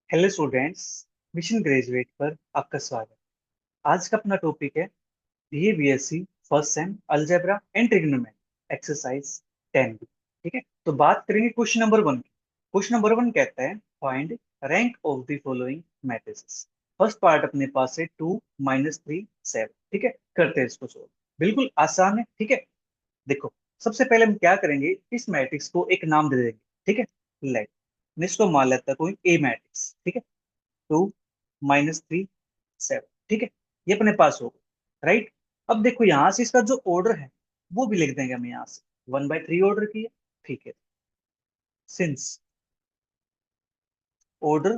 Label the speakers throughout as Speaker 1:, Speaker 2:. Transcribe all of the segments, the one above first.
Speaker 1: Hello students. Mission graduate पर आपका स्वागत। आज का अपना टॉपिक है BSc first sem algebra and trigonometry exercise 10 की। ठीक है, तो बात करेंगे क्वेश्चन नंबर 1 की। क्वेश्चन नंबर 1 कहता है find rank of the following matrices. First part अपने पास है 2 - 3 7। ठीक है, करते हैं इसको सोल्व। बिल्कुल आसान है। ठीक है, देखो, सबसे पहले हम क्या करेंगे, इस मैट्रिक्स को एक नाम दे देंगे। ठीक है, लेट इसको मान लेता है कोई ए मैट्रिक्स। ठीक है, 2 - 3 7। ठीक है, ये अपने पास होगा, राइट। अब देखो यहां से इसका जो ऑर्डर है वो भी लिख देंगे हम यहाँ से। 1/3 ऑर्डर की है। ठीक है, since order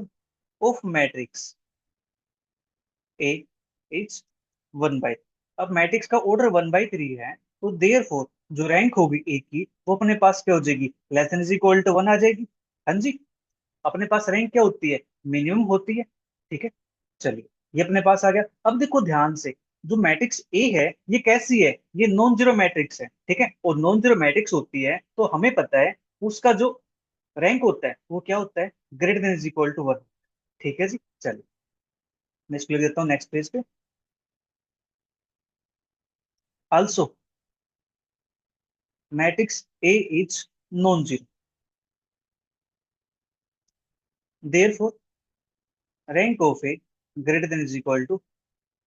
Speaker 1: of matrix A is 1/3। अब मैट्रिक्स का ऑर्डर 1/3 है, तो देयर फोर जो रैंक होगी ए की वो अपने पास क्या हो जाएगी, less than is equal to 1 आ जाएगी। हाँ जी, अपने पास रैंक क्या होती है, मिनिमम होती है। ठीक है, चलिए ये अपने पास आ गया। अब देखो ध्यान से, जो मैट्रिक्स ए है ये कैसी है, ये नॉन जीरो मैट्रिक्स है। ठीक है, और नॉन जीरो मैट्रिक्स होती है तो हमें पता है उसका जो रैंक होता है वो क्या होता है, greater than is equal to 1। ठीक है जी, चलिए नेक्स्ट लिख देता हूँ नेक्स्ट पेज पे। Also matrix A is non zero, therefore rank of A greater than is equal to,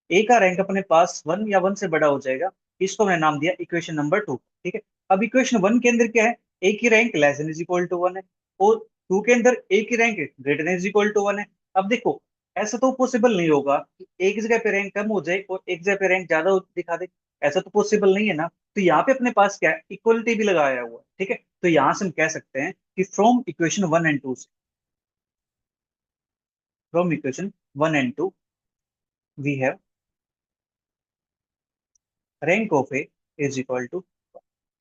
Speaker 1: A का रैंक अपने पास 1 या 1 से बड़ा हो जाएगा। इसको मैंने नाम दिया इक्वेशन नंबर 2। ठीक है, अब इक्वेशन 1 के अंदर क्या है, ए की rank less than is equal to 1 है, और 2 के अंदर ए की rank greater than is equal to 1 है। अब देखो, ऐसा तो पॉसिबल नहीं होगा कि एक जगह पे रैंक कम हो जाए और एक जगह पे रैंक ज्यादा दिखा दे। ऐसा तो पॉसिबल नहीं है ना। तो यहाँ पे अपने पास क्या है, इक्वलिटी भी लगाया हुआ है। ठीक है, तो यहाँ से हम कह सकते हैं कि फ्रॉम इक्वेशन 1 एंड 2 से, from equation 1 and 2 we have rank of A is equal to.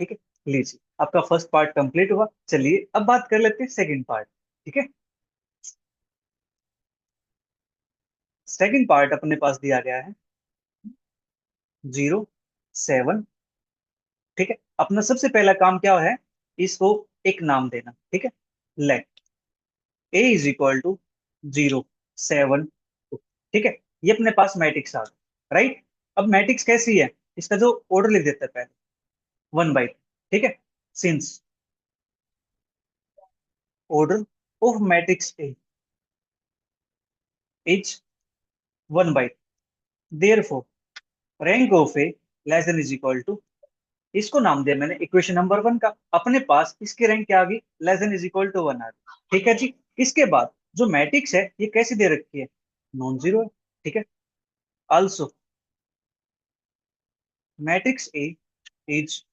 Speaker 1: ठीक है, लीजिए आपका फर्स्ट पार्ट कंप्लीट हुआ। चलिए अब बात कर लेते हैं सेकंड पार्ट। ठीक है, सेकंड पार्ट अपने पास दिया गया है 0 7। ठीक है, अपना सबसे पहला काम क्या है, इसको एक नाम देना। ठीक है, let A is equal to 0 7 2। ठीक है, ये अपने पास मैट्रिक्स आ गया, राइट। अब मैट्रिक्स कैसी है, इसका जो ऑर्डर लिख देते हैं पहले 1/, ठीक है, since order of matrix A is 1/, therefore rank of A less than is equal to, इसको नाम दिया मैंने इक्वेशन नंबर 1 का। अपने पास इसकी रैंक क्या आ गई, less than is equal to 1 आ गई। ठीक है जी, इसके बाद जो मैट्रिक्स है ये कैसी दे रखी है, नॉन जीरो है। ठीक है, also matrix A is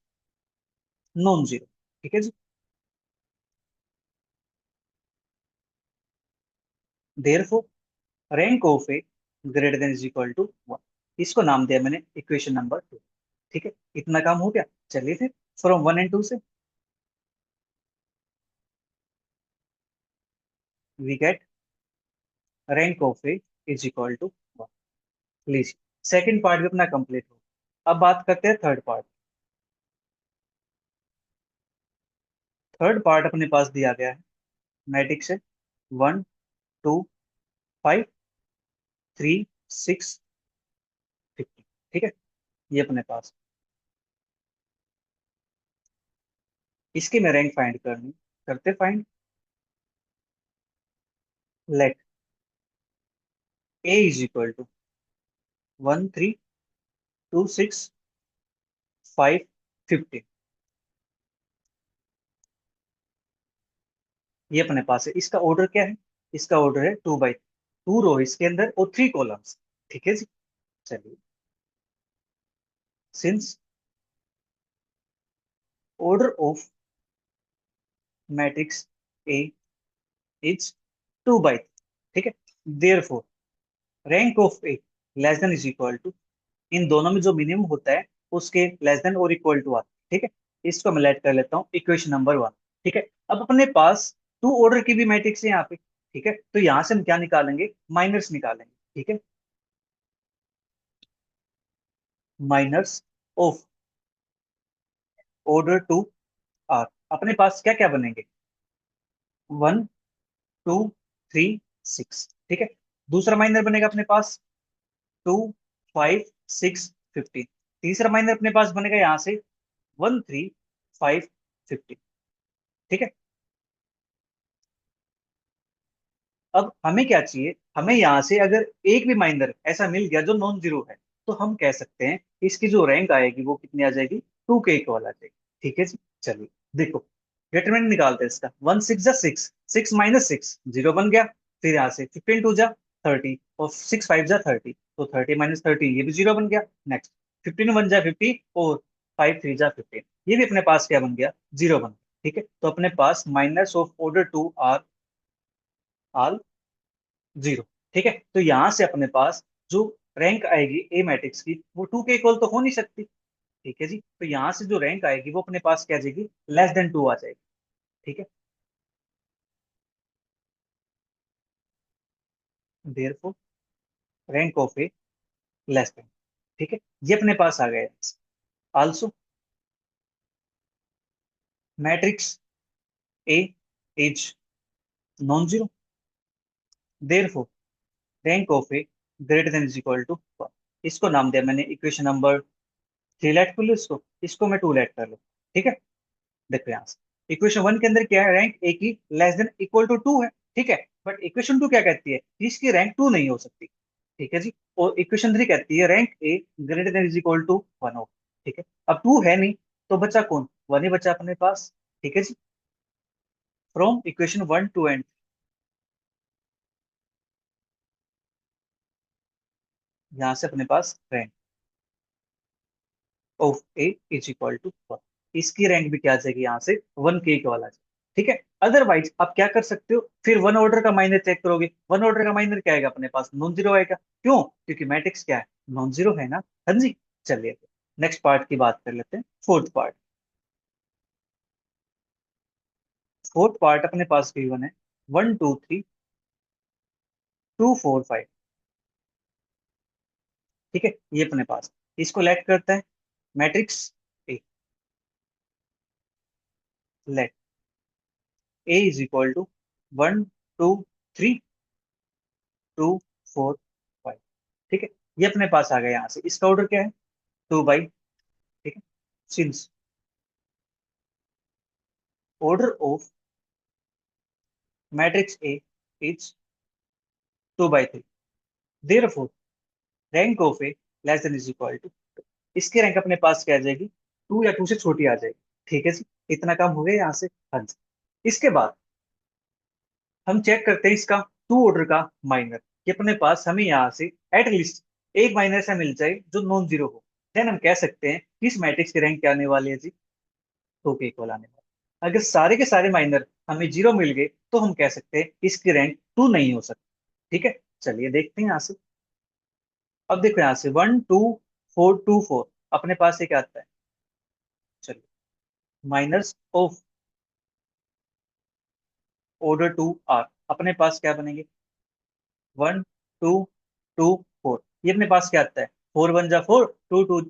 Speaker 1: non zero. ठीक है जी, therefore rank of A greater than is equal to 1, इसको नाम दिया मैंने इक्वेशन नंबर 2। ठीक है, इतना काम हो गया। चलिए फिर फ्रॉम 1 एंड 2 से we get rank of A is equal to 1। लीजिए सेकंड पार्ट भी अपना कंप्लीट हो। अब बात करते हैं थर्ड पार्ट। थर्ड पार्ट अपने पास दिया गया है मैट्रिक्स है 1 2 5 3 6 50। ठीक है, ये अपने पास, इसके में रैंक फाइंड करनी, करते find. Let A is equal to 1 3 2 6 5 15। ये अपने पास है। इसका ऑर्डर क्या है, इसका ऑर्डर है 2/2 रो इसके अंदर और 3 कॉलम्स। ठीक है जी, चलिए since order of matrix A is 2/, ठीक है, therefore rank of A less than is equal to, इन दोनों में जो मिनिमम होता है उसके लेस देन और इक्वल टू आता है। ठीक है, इसको मैं लेट कर लेता हूँ इक्वेशन नंबर 1। ठीक है, अब अपने पास 2 ऑर्डर की भी मैट्रिक्स है यहाँ पे। ठीक है, तो यहाँ से हम क्या निकालेंगे, माइनस निकालेंगे। ठीक है, माइनस ऑफ ऑर्डर 2 आर, अपने पास क्या क्या बनेंगे, 1 2 3 6। ठीक है, दूसरा माइनर बनेगा अपने पास 2, 5, 6, 15। तीसरा माइनर अपने पास बनेगा यहाँ से 1, 3, 5, 15। ठीक है, अब हमें क्या चाहिए, हमें यहाँ से अगर एक भी माइनर ऐसा मिल गया जो नॉन जीरो है, तो हम कह सकते हैं इसकी जो रैंक आएगी वो कितनी आ जाएगी, 2 के इक्वल आ जाएगी। ठीक है जी, चलिए देखो, डिटरमिनेंट निकालते हैं इसका। 1 6 जा 6, 6 - 6 0 बन गया। फिर यहाँ से 15 2 जा 30 और 6 5 जा 30, तो 30 - 30 ये भी 0 बन गया। नेक्स्ट 15 1 जा 50 और 5 3 जा 15, ये भी अपने पास क्या बन गया, 0 बन गया। ठीक है, तो अपने पास minus of order 2 are all 0। ठीक है, तो यहां से अपने पास जो रैंक आएगी ए मैट्रिक्स की वो 2 के इक्वल तो हो नहीं सकती। ठीक है जी, तो यहां से जो रैंक आएगी वो अपने पास क्या आ जाएगी, <<2 आ जाएगी। ठीक है, देयरफॉर रैंक ऑफ ए <<. ठीक है, ये अपने पास आ गया। Also matrix A is non zero, therefore rank of A greater than is equal to 1। इसको नाम दिया मैंने इक्वेशन नंबर 3 लेट कर लो, इसको मैं 2 लेट कर लो। ठीक है, देखो यहाँ से इक्वेशन 1 के अंदर क्या है, रैंक ए की << 2 है। ठीक है, बट इक्वेशन 2 क्या कहती है कि इसकी रैंक 2 नहीं हो सकती। ठीक है जी, और इक्वेशन 3 कहती है rank A greater than is equal to 1 हो। ठीक है, अब 2 है नहीं, तो बचा कौन, 1 ही बचा अपने पास। ठीक है जी, फ्रॉम इक्वेशन 1 टू एंड, यहाँ से अपने पास rank of A is equal to 1, इसकी रैंक भी क्या आ जाएगी, यहाँ से 1 के इक्वल आ जाएगी। ठीक है, अदरवाइज आप क्या कर सकते हो, फिर वन ऑर्डर का माइनर चेक करोगे, वन ऑर्डर का माइनर क्या आएगा अपने पास, नॉन जीरो आएगा। क्यों, क्योंकि मैट्रिक्स क्या है, नॉन जीरो है ना। हाँ जी, चलिए नेक्स्ट पार्ट की बात कर लेते हैं, फोर्थ पार्ट। फोर्थ पार्ट अपने पास गिवन है 1 2 3 2 4 5। ठीक है, ये अपने पास, इसको लेट करते हैं matrix A, let A is equal to 1 2 3 2 4 5। ठीक है, ये अपने पास आ गया, यहाँ से इसका ऑर्डर क्या है, 2 बाई। ठीक है, since order of matrix A is 2 by 3, therefore rank of A less than is equal to, इसकी रैंक अपने पास क्या आ जाएगी, 2 या 2 से छोटी आ जाएगी। ठीक है जी, इतना काम हो गया यहाँ से। हाँ जी, इसके बाद हम चेक करते हैं इसका 2 ऑर्डर का माइनर, कि अपने पास हमें यहाँ से एटलीस्ट एक माइनर ऐसा मिल जाए जो नॉन जीरो हो, देन हम कह सकते हैं कि इस मैट्रिक्स की रैंक क्या आने वाली है जी, 2 के इक्वल आने वाली। अगर सारे के सारे माइनर हमें 0 मिल गए, तो हम कह सकते हैं इसकी रैंक 2 नहीं हो सकती। ठीक है, चलिए देखते हैं यहाँ से। अब देखो यहाँ से 1 2 4 2 4, अपने पास ये क्या आता है, चलिए माइनस ऑफ ऑर्डर 2 आर, अपने पास क्या बनेंगे, 1 2 2 4, ये अपने पास क्या आता है, 4 1 जा 4, 2 2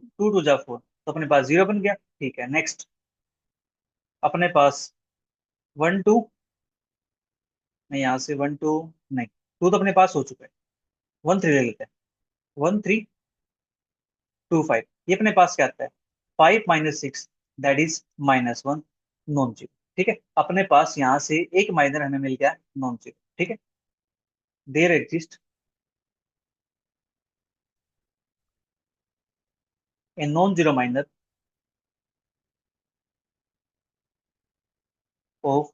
Speaker 1: तो अपने पास 0 बन गया। ठीक है, नेक्स्ट अपने पास 1 2, नहीं यहाँ से 1 2, नहीं 2 तो अपने पास हो चुका है, 1 3 ले लेते हैं, 1 3 2 5, ये अपने पास क्या आता है, 5 - 6 दैट इज -1, नॉन जीरो। ठीक है, अपने पास यहाँ से एक माइनर हमें मिल गया, नॉन जीरो। ठीक है, there exist a non zero minor of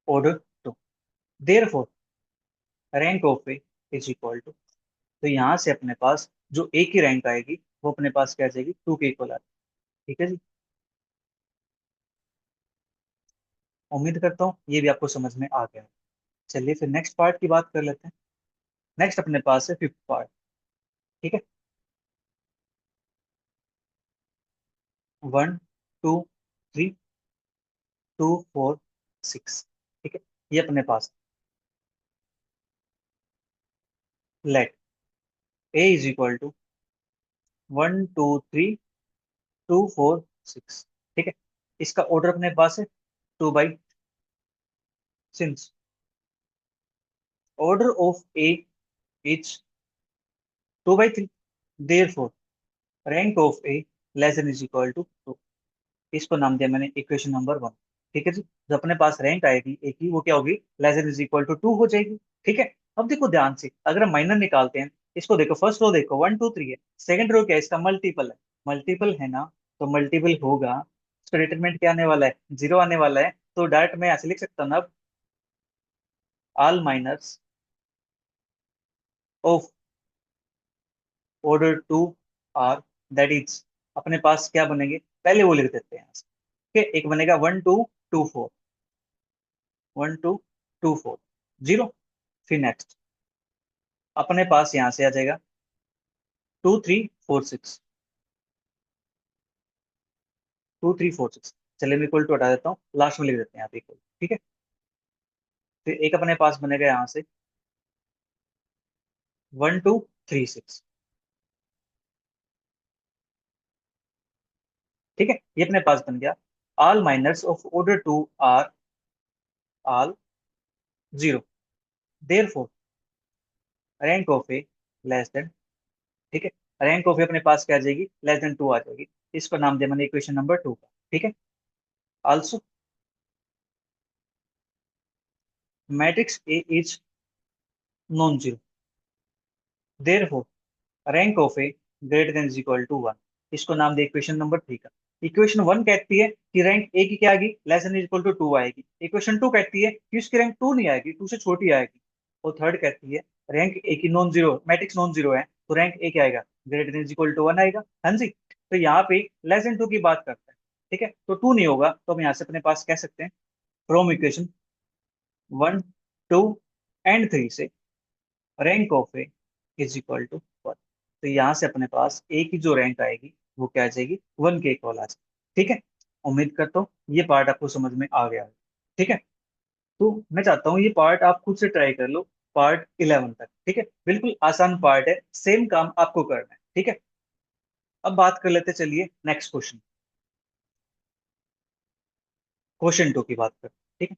Speaker 1: order 2, therefore rank of A is equal to, तो यहाँ से अपने पास जो ए की रैंक आएगी वो अपने पास क्या आ जाएगी, 2 के इक्वल आ जाएगी। ठीक है जी, उम्मीद करता हूँ ये भी आपको समझ में आ गया है। चलिए फिर नेक्स्ट पार्ट की बात कर लेते हैं। नेक्स्ट अपने पास है फिफ्थ पार्ट। ठीक है, 1 2 3 2 4 6। ठीक है, ये अपने पास let A is equal to 1 2 3 2 4 6। ठीक है, इसका ऑर्डर अपने पास है 2 by, since order of A is 2/3, therefore rank of A less than is equal to 2। इसको नाम दिया मैंने इक्वेशन नंबर 1। ठीक है जी, जो अपने पास रैंक आएगी ए की वो क्या होगी, less than is equal to 2 हो जाएगी। ठीक है, अब देखो ध्यान से, अगर हम माइनर निकालते हैं, इसको देखो, फर्स्ट रो देखो 1 2 3 है, सेकंड रो क्या है, इसका मल्टीपल है। मल्टीपल है ना, तो मल्टीपल होगा, इसका डिटरमिनेंट क्या आने वाला है, 0 आने वाला है। तो डायरेक्ट मैं ऐसे लिख सकता हूँ ना, अब all minors of order 2 are, that is, अपने पास क्या बनेंगे, पहले वो लिख देते हैं यहाँ से। ठीक है, एक बनेगा 1 2 2 4, 1 2 2 4 0। फिर नेक्स्ट अपने पास यहाँ से आ जाएगा 2 3 4 6, 2 3 4 6। चलिए मैं इक्वल टू हटा देता हूँ, लास्ट में लिख देते हैं यहाँ पे इक्वल। ठीक है, फिर एक अपने पास बनेगा यहाँ से 1 2 3 6। ठीक है, ये अपने पास बन गया, all minors of order 2 are all 0, therefore rank of A less than. ठीक है, रैंक ऑफ ए अपने पास क्या आ जाएगी, लेस देन 2 आ जाएगी। इसको नाम दिया मैंने इक्वेशन नंबर 2 का। ठीक है, also matrix A is non zero, therefore rank of A greater than is equal to 1। इसको नाम दे इक्वेशन नंबर 3 का। इक्वेशन 1 कहती है कि रैंक ए की क्या आएगी, less than is equal to 2 आएगी। इक्वेशन 2 कहती है कि उसकी रैंक 2 नहीं आएगी, 2 से छोटी आएगी। और थर्ड कहती है रैंक ए की non zero, matrix non zero है, तो रैंक ए क्या आएगा, greater than is equal to 1 आएगा। हाँ जी, तो यहाँ पे लेस देन 2 की बात करता है। ठीक है, तो 2 नहीं होगा, तो हम यहाँ से अपने पास कह सकते हैं फ्रॉम इक्वेशन 1 2 एंड 3 से rank of A is equal to 1। तो यहाँ से अपने पास ए की जो रैंक आएगी वो क्या आ जाएगी, 1 के इक्वल आ जाएगी। ठीक है, उम्मीद करता हूँ ये पार्ट आपको समझ में आ गया है। ठीक है, तो मैं चाहता हूँ ये पार्ट आप खुद से ट्राई कर लो, पार्ट 11 तक। ठीक है, बिल्कुल आसान पार्ट है, सेम काम आपको करना है। ठीक है, अब बात कर लेते, चलिए नेक्स्ट क्वेश्चन, क्वेश्चन 2 की बात करते हैं। ठीक है,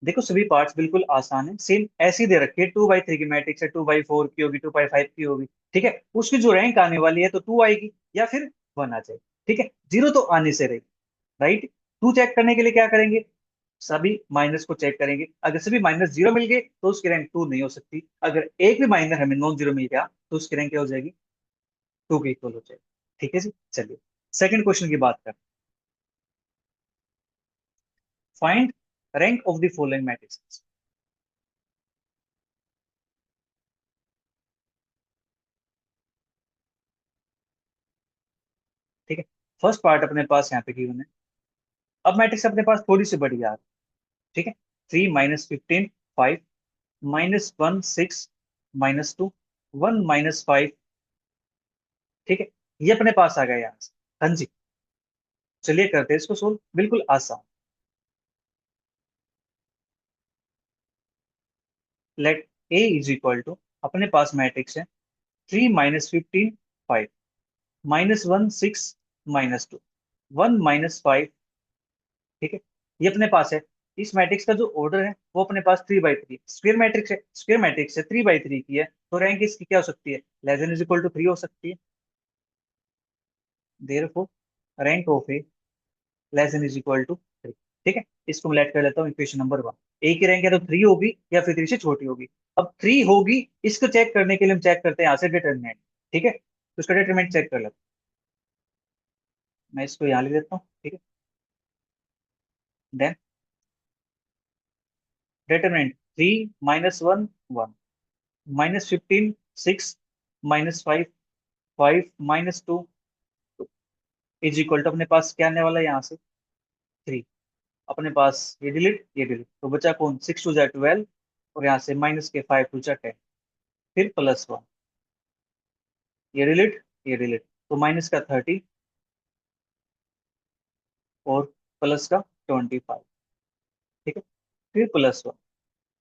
Speaker 1: देखो सभी पार्ट्स बिल्कुल आसान है, सेम ऐसी दे रखी है, 2/3 की मैट्रिक्स है, 2/4 की होगी, 2/5 की होगी। ठीक है, उसकी जो रैंक आने वाली है तो 2 आएगी या फिर 1 आ जाएगी। ठीक है, 0 तो आने से रहेगी, राइट। 2 चेक करने के लिए क्या करेंगे, सभी माइनस को चेक करेंगे, अगर सभी माइनस 0 मिल गए तो उसकी रैंक 2 नहीं हो सकती। अगर एक भी माइनस हमें नॉन जीरो मिल गया तो उसकी रैंक क्या हो जाएगी, 2 के इक्वल हो जाएगी। ठीक है जी, चलिए सेकंड क्वेश्चन की बात करते हैं। Find rank of the following matrix. ठीक है, फर्स्ट पार्ट अपने पास यहाँ पे गिवन है। अब मैट्रिक्स अपने पास थोड़ी सी बड़ी यार। ठीक है, 3 -15 5 -1 6 -2 1 -5। ठीक है, ये अपने पास आ गया यहाँ से। हाँ जी, चलिए करते हैं इसको सोल्व, बिल्कुल आसान। Let A is equal to, अपने पास मैट्रिक्स है 3 -15 5 -1 6 -2 1 -5। ठीक है, ये अपने पास है। इस मैट्रिक्स का जो ऑर्डर है वो अपने पास 3/3 स्क्वायर मैट्रिक्स है, स्क्वायर मैट्रिक्स है, 3/3 की है, तो रैंक इसकी क्या हो सकती है, less than is equal to 3 हो सकती है। Therefore rank of A less than is equal to 3। ठीक है, इसको मैं लेट कर लेता हूँ इक्वेशन नंबर 1। ए की रैंक या तो 3 होगी या फिर 3 से छोटी होगी। अब 3 होगी, इसको चेक करने के लिए हम चेक करते हैं यहाँ से डिटरमिनेंट। ठीक है, तो इसका डिटरमिनेंट चेक कर लेते हैं, मैं इसको यहाँ लिख देता हूँ। ठीक है, then determinant 3 -1 1 -15 6 -5 5 -2 is equal to, अपने पास क्या आने वाला है यहाँ से 3। अपने पास ये डिलीट तो बचा कौन, 6 2 12, और यहाँ से माइनस के 5 2 10, फिर +1, ये डिलीट तो माइनस का 30 और प्लस का 25। ठीक है, फिर +1,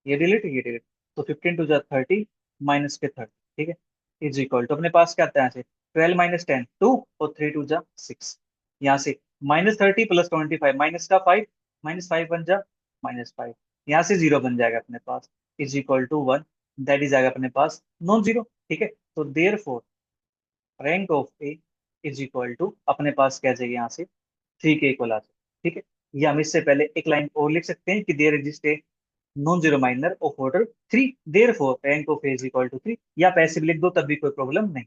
Speaker 1: ये डिलीट तो 15 2 30 माइनस के 30। ठीक है, इज इक्वल तो अपने पास क्या आता है यहाँ से 12 -10 2 और 3 2 6। यहाँ से -30 +25 माइनस का 5, -5 बन जा -5। यहाँ से जीरो बन जाएगा अपने पास, is equal to one, that is आएगा अपने पास नॉन जीरो। ठीक है, तो therefore rank of A is equal to, अपने पास क्या चाहिए यहाँ से, थ्री के इक्वल आ जाए। ठीक है, ये हम इससे पहले एक लाइन और लिख सकते हैं कि there exist a non zero minor of order three, therefore rank of A is equal to three, या आप ऐसे भी लिख दो तब भी कोई प्रॉब्लम नहीं।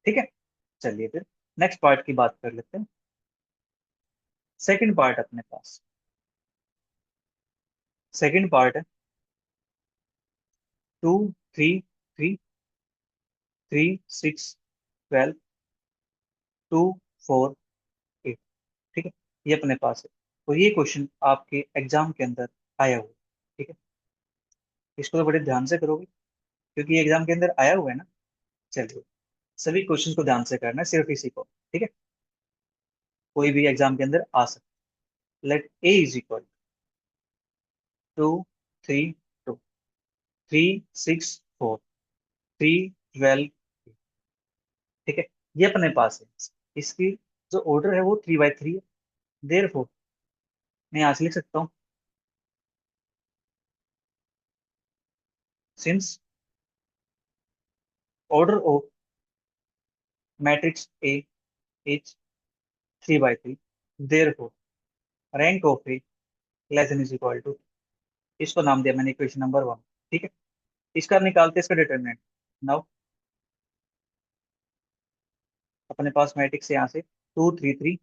Speaker 1: ठीक है, चलिए फिर नेक्स्ट पार्ट की बात कर लेते हैं। सेकंड पार्ट अपने पास, सेकंड पार्ट है two three three three six twelve two four eight. ठीक है, ये अपने पास है, तो ये क्वेश्चन आपके एग्जाम के अंदर आया हुआ है। ठीक है, इसको तो बड़े ध्यान से करोगे क्योंकि ये एग्जाम के अंदर आया हुआ है ना। चलिए, सभी क्वेश्चन को ध्यान से करना है, सिर्फ इसी को। ठीक है, कोई भी एग्जाम के अंदर आ सकता है। Let A is equal to three two three six four three twelve. ठीक है, ये अपने पास है, इसकी जो ऑर्डर है वो थ्री बाई थ्री है। देर फोर मैं यहाँ से लिख सकता हूँ, since order of matrix A is three by three, therefore rank of A less than is equal to, इसको नाम दिया मैंने इक्वेशन नंबर वन। ठीक है, इसका निकालते हैं इसका डिटरमिनेंट। नाउ अपने पास मैट्रिक्स यहाँ से two three three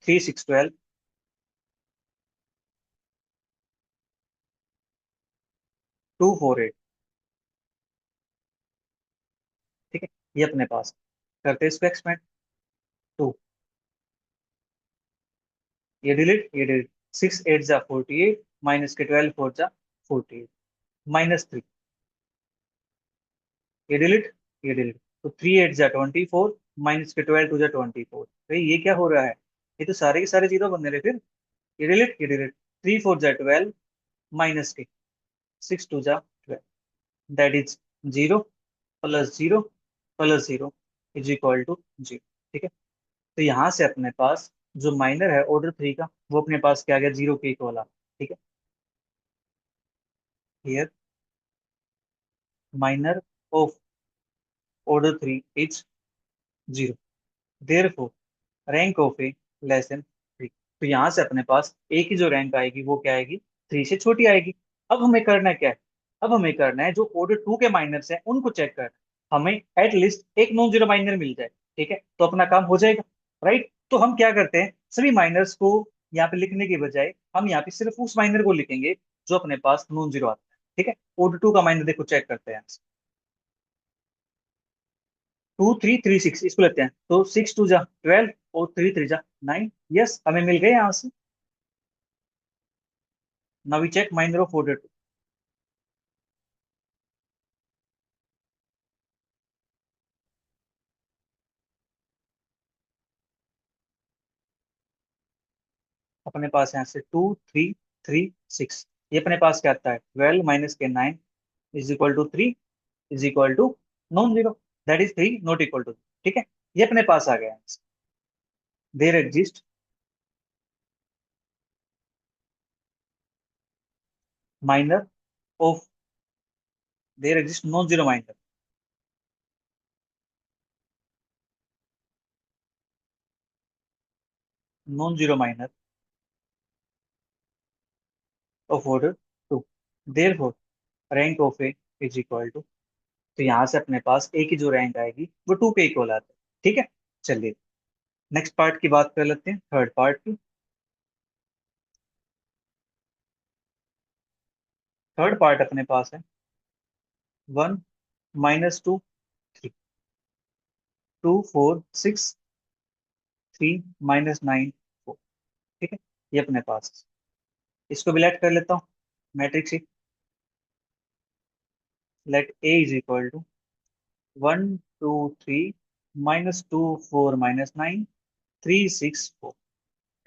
Speaker 1: three six twelve two four eight. ठीक है, ये अपने पास, करते हैं इसको एक्सपेंड। टू, ये डिलीट, सिक्स एट जा फोर्टी एट, माइनस के ट्वेल्व फोर जा फोर्टी एट, माइनस थ्री, ये डिलीट, ये डिलीट, तो थ्री एट जा ट्वेंटी फोर, माइनस के ट्वेल्व टू जा ट्वेंटी फोर। तो ये क्या हो रहा है, ये तो सारे के सारे जीरो बन रहे फिर। ये डिलीट, ये डिलीट, थ्री फोर जा ट्वेल्व, माइनस के सिक्स टू जा twelve, that is zero, plus zero plus zero is equal to zero. ठीक है, तो यहाँ से अपने पास जो माइनर है ऑर्डर थ्री का, वो अपने पास क्या आ गया, जीरो के इक्वल आ। ठीक है, here minor of order three is zero, therefore rank of A less then three. तो यहाँ से अपने पास ए की जो रैंक आएगी वो क्या आएगी, थ्री से छोटी आएगी। अब हमें करना क्या है, अब हमें करना है जो ऑर्डर टू के माइनर्स हैं उनको चेक करना, हमें एटलीस्ट एक नॉन जीरो माइनर मिल जाए। ठीक है, तो अपना काम हो जाएगा। राइट, तो हम क्या करते हैं, सभी माइनर्स को यहाँ पे लिखने के बजाय हम यहाँ पे सिर्फ उस माइनर को लिखेंगे जो अपने पास नॉन जीरो आता है। ठीक है, ऑर्डर टू का माइनर देखो चेक करते हैं, टू थ्री थ्री सिक्स, इसको लेते हैं तो सिक्स टू जा ट्वेल्व और थ्री थ्री जा नाइन। यस, हमें मिल गए यहाँ से। Now we check minor of order two. अपने पास यहाँ से टू थ्री थ्री सिक्स, ये अपने पास क्या आता है, ट्वेल्व माइनस के nine is equal to three is equal to non zero, that is three not equal to. ठीक है, ये अपने पास आ गया। There exist minor of, there exist non zero minor, non zero minor of order two, therefore rank of A is equal to, तो यहाँ से अपने पास ए की जो रैंक आएगी वो टू के इक्वल आता है। ठीक है, चलिए नेक्स्ट पार्ट की बात कर लेते हैं, थर्ड पार्ट की। थर्ड पार्ट अपने पास है one minus two three two four six three minus nine four. ठीक है, ये अपने पास है। इसको भी लेट कर लेता हूँ, matrix let A is equal to one two three minus two four minus nine three six four.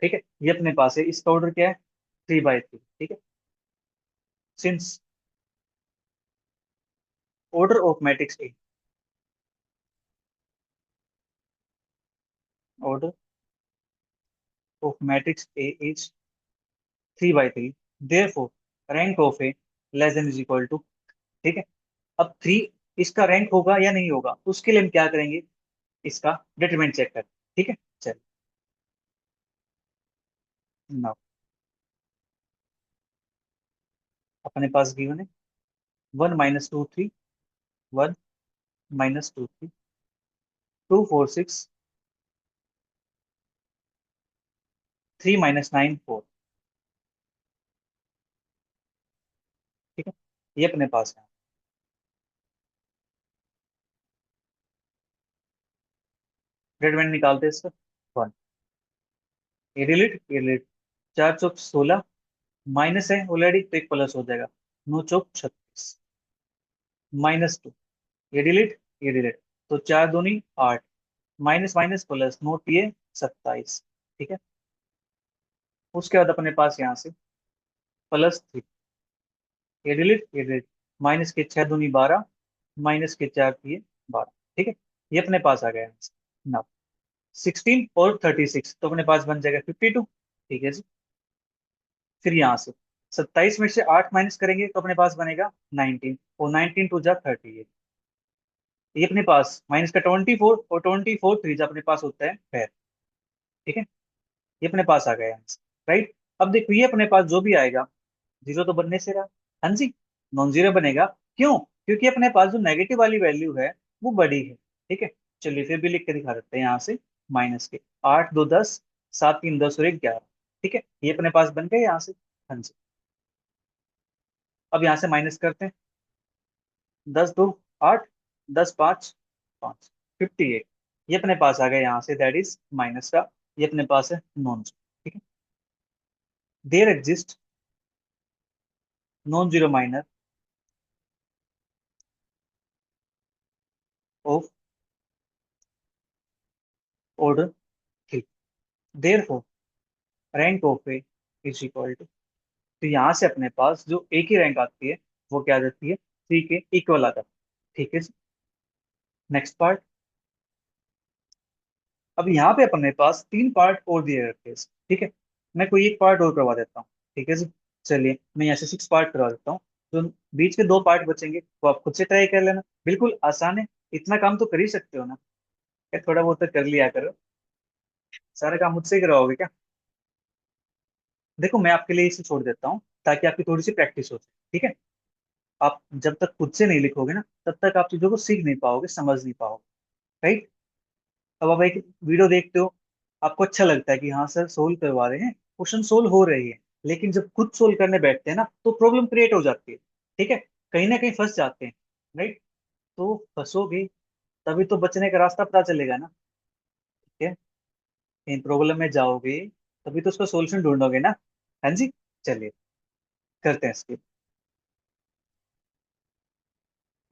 Speaker 1: ठीक है, ये अपने पास है, इसका ऑर्डर क्या है, थ्री बाई थ्री। ठीक है, since order of matrix A, order of matrix A is 3 by 3, therefore rank of A less than is equal to. ठीक है। अब 3 इसका रैंक होगा या नहीं होगा, उसके लिए हम क्या करेंगे, इसका डिटरमिनेंट चेक करें। ठीक है, चल नाउ अपने पास गिवन है 1 - 2 3, 1 - 2 3, 2 4 6, 3 - 9 4। ठीक है, ये अपने पास है। डिटरमिनेंट निकालते हैं इसका। 1, ये डिलीट, ये डिलीट। 4 चौक 16, माइनस है ऑलरेडी तो एक प्लस हो जाएगा। 9 चौक 36, -2, ये डिलीट, ये डिलीट। तो 4 दूनी 8, माइनस माइनस प्लस, नोट ये 27। ठीक है, उसके बाद अपने पास यहाँ से +3, ये डिलीट, ये डिलीट। माइनस के 6 दूनी 12, माइनस के 4 3 12। ठीक है, ये अपने पास आ गया ना। 16 और 36 तो अपने पास बन जाएगा 52। ठीक है जी। फिर यहाँ से 27 में से 8 माइनस करेंगे तो अपने पास बनेगा 19, और 19 टू जा 38। ये अपने पास माइनस का 24, और 24 3 जा अपने पास होता है 5। ठीक है, ये अपने पास आ गया आंसर। राइट। अब देखो ये अपने पास जो भी आएगा, जीरो तो बनने से रहा। हाँ जी, नॉन जीरो बनेगा। क्यों? क्योंकि अपने पास जो नेगेटिव वाली वैल्यू है वो बड़ी है। ठीक है, चलिए फिर भी लिख के दिखा देते हैं यहाँ से। माइनस के 8 2 10, 7 3 10 और 1 11। ठीक है, ये अपने पास बन गए यहाँ से। हाँ जी। अब यहाँ से माइनस करते हैं। 10 2 8, 10 5 5, 58। ये अपने पास आ गया यहाँ से, दैट इज माइनस का। ये अपने पास है नॉन जीरो। ठीक है, there exist non zero minor of order 3, therefore rank of A is equal to. तो यहाँ से अपने पास जो ए की रैंक आती है वो क्या आ जाती है, 3 के इक्वल आ जाती है। ठीक है, नेक्स्ट पार्ट। अब यहाँ पे अपने पास 3 पार्ट और दिए रहते हैं। ठीक है, मैं कोई एक पार्ट और करवा देता हूँ। ठीक है जी, चलिए मैं यहाँ से 6 पार्ट करवा देता हूँ। तो बीच के 2 पार्ट बचेंगे तो आप खुद से ट्राई कर लेना, बिल्कुल आसान है। इतना काम तो कर ही सकते हो ना, क्या थोड़ा बहुत तो कर लिया करो। सारा काम मुझसे ही करवाओगे क्या? देखो मैं आपके लिए इसे छोड़ देता हूँ ताकि आपकी थोड़ी सी प्रैक्टिस हो जाए। ठीक है, आप जब तक खुद से नहीं लिखोगे ना तब तक आप चीजों को सीख नहीं पाओगे, समझ नहीं पाओगे। राइट। अब आप एक वीडियो देखते हो, आपको अच्छा लगता है कि हाँ सर सोल्व करवा रहे हैं, क्वेश्चन सोल्व हो रही है। लेकिन जब खुद सोल्व करने बैठते हैं ना तो प्रॉब्लम क्रिएट हो जाती है। ठीक है, कहीं ना कहीं फंस जाते हैं। राइट। तो फंसोगे तभी तो बचने का रास्ता पता चलेगा ना। ठीक है, कहीं प्रॉब्लम में जाओगे तभी तो उसका सोल्यूशन ढूंढोगे ना। हाँ जी, चलिए करते हैं इसके।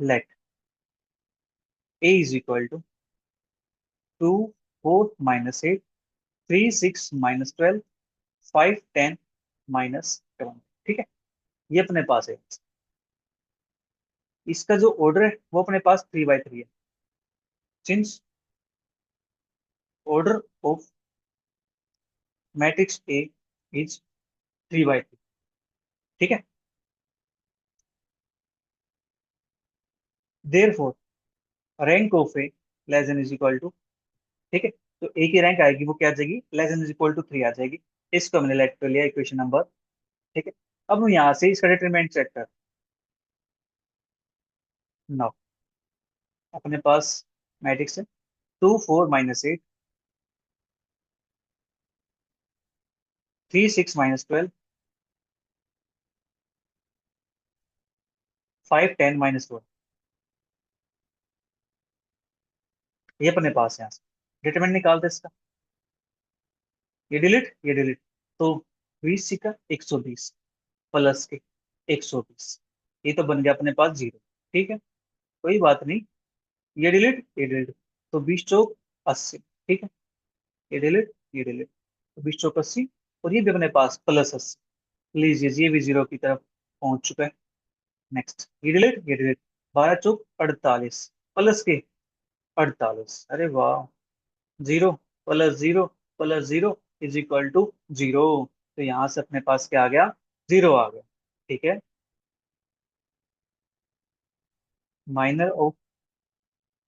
Speaker 1: Let A is equal to 2 4 - 8, 3 6 - 12, 5 10 - 7। ठीक है, ये अपने पास है। इसका जो ऑर्डर है वो अपने पास 3 by 3 है, since order of matrix A is 3 by 3। ठीक है, therefore rank of A less than is equal to. ठीक है, तो ए की रैंक आएगी वो क्या आ जाएगी, less than is equal to 3 आ जाएगी। इसको हमने लेट कर लिया इक्वेशन नंबर। ठीक है, अब हम यहाँ से इसका डिटरमिनेंट चेक कर। नाउ अपने पास मैट्रिक्स है 2 4 - 8, 3 6 - 12, 5 10 - 12। ये अपने पास है। यहाँ से डिटरमिनेंट निकालते हैं इसका। ये डिलीट, ये डिलीट। तो 20 का 120 प्लस के 120, ये तो बन गया अपने पास 0। ठीक है, कोई बात नहीं। ये डिलीट, ये डिलीट। तो 20 चौक 80। ठीक है, ये डिलीट, ये डिलीट। तो 20 चौक 80, और ये भी अपने पास +80। लीजिए ये भी 0 की तरफ पहुंच चुका है। नेक्स्ट, ये डिलीट, ये डिलीट। 12 चौक 48, प्लस के 48। अरे वाह, 0 +0 +0, इज इक्वल टू 0। तो यहां से अपने पास क्या आ गया, 0 आ गया। ठीक है। Minor of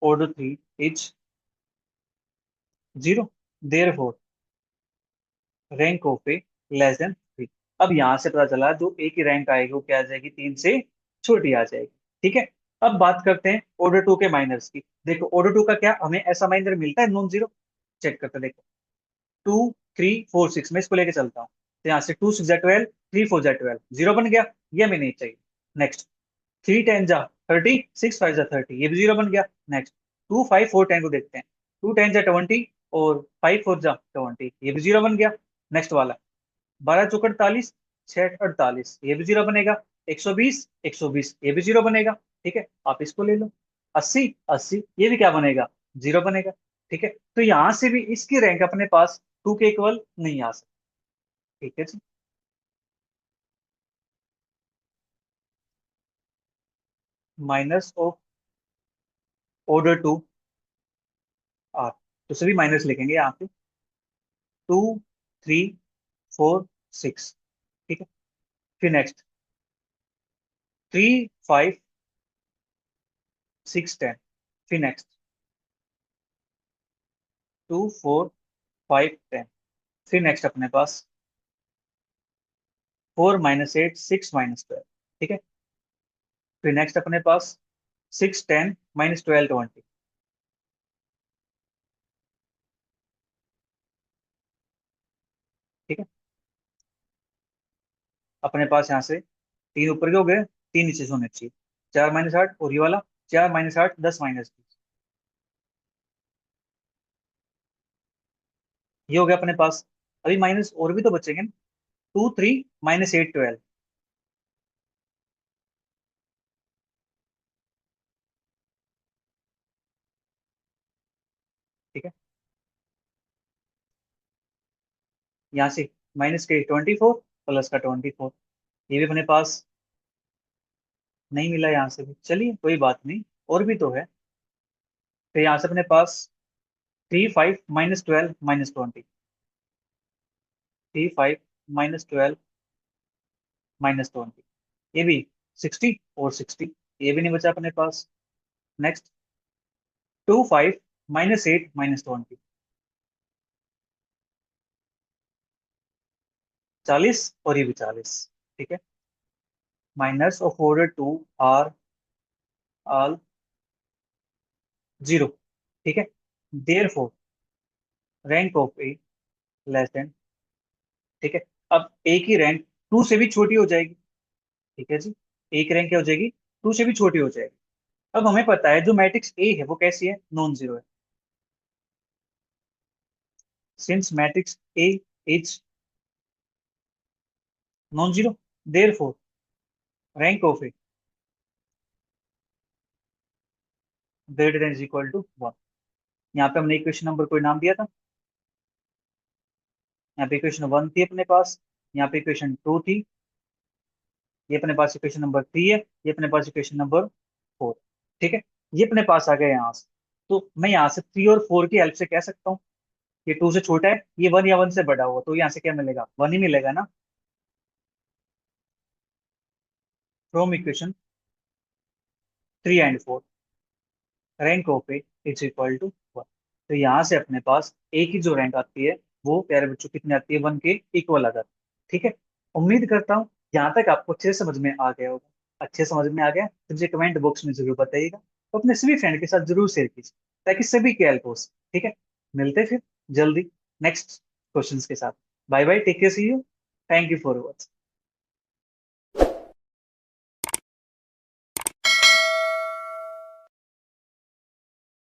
Speaker 1: order 3 is 0, therefore rank of A less then 3। अब यहां से पता चला जो ए की रैंक आएगी वो क्या आ जाएगी, 3 से छोटी आ जाएगी। ठीक है। अब बात करते हैं ऑर्डर 2 के माइनर्स की। देखो ऑर्डर 2 का क्या, हमें ऐसा माइनर मिलता है नॉन जीरो। चेक करते हैं, देखो 2 3 4 6, मैं इसको लेके चलता हूँ। तो यहाँ से 2 6 12, 3 4 12, 0 बन गया, ये हमें नहीं चाहिए। नेक्स्ट 3 10 जा 30, 6 5 जा 30, ये भी 0 बन गया। नेक्स्ट 2 5 4 10 को देखते हैं। 2 10 जा 20 और 5 4 जा 20, ये भी 0 बन गया। नेक्स्ट वाला 12 चौक 48, 6 48, ये भी 0 बनेगा। 120 120, ये भी 0 बनेगा। ठीक है, आप इसको ले लो। 80 80, ये भी क्या बनेगा, 0 बनेगा। ठीक है, तो यहां से भी इसकी रैंक अपने पास 2 के इक्वल नहीं आ सकती। ठीक है जी। माइनस ऑफ ऑर्डर 2 आर, तो सभी माइनस लिखेंगे यहाँ पे। 2 3 4 6। ठीक है। फिर नेक्स्ट 3 5 6 10। फिर नेक्स्ट 2 4 5 10। फिर नेक्स्ट अपने पास 4 - 8 6 - 12। ठीक है। फिर नेक्स्ट अपने पास 6 10 - 12 20। ठीक है। अपने पास यहाँ से 3 ऊपर के हो गए, 3 नीचे से होने चाहिए। 4 - 8 और ये वाला 4 - 8 10 - 20, ये हो गया अपने पास। अभी माइनस और भी तो बचेंगे ना। 2 3 - 8 12। ठीक है। यहाँ से माइनस के 24 प्लस का 24, ये भी अपने पास नहीं मिला यहाँ से भी, चलिए कोई बात नहीं, और भी तो है। फिर यहाँ से अपने पास 3 5 - 12 - 20। 3 5 - 12 - 20, ये भी 60 और 60, ये भी नहीं बचा अपने पास। नेक्स्ट 2 5 - 8 - 20, 40 और ये भी 40। ठीक है। Minors of order 2 are all 0। ठीक है। Therefore rank of A less than. ठीक है। अब ए की रैंक 2 से भी छोटी हो जाएगी। ठीक है जी। ए की रैंक क्या हो जाएगी, 2 से भी छोटी हो जाएगी। अब हमें पता है जो मैट्रिक्स ए है वो कैसी है, नॉन जीरो है। Since matrix A is non zero, therefore rank of A greater than is equal to 1। यहाँ पे हमने इक्वेशन नंबर कोई नाम दिया था। यहाँ पे इक्वेशन 1 थी अपने पास, यहाँ पे इक्वेशन 2 थी, ये अपने पास इक्वेशन नंबर 3 है, ये अपने पास इक्वेशन नंबर 4। ठीक है। ये अपने पास आ गया यहाँ से। तो मैं यहाँ से 3 और 4 की हेल्प से कह सकता हूँ ये 2 से छोटा है, ये 1 या 1 से बड़ा हुआ, तो यहाँ से क्या मिलेगा, 1 ही मिलेगा ना। From equation 3 and 4 rank of A is equal to 1। तो यहाँ से अपने पास ए की जो रैंक आती है वो प्यारे बच्चों कितनी आती है, 1 के इक्वल आ जाती है। ठीक है। उम्मीद करता हूँ यहाँ तक आपको अच्छे से समझ में आ गया होगा। अच्छे समझ में आ गया तो मुझे कमेंट बॉक्स में जरूर बताइएगा, तो अपने सभी फ्रेंड के साथ जरूर शेयर कीजिए ताकि सभी की हेल्प हो सके। ठीक है। मिलते हैं फिर जल्दी नेक्स्ट क्वेश्चंस के साथ। Bye bye, take care, see you, thank you for watching.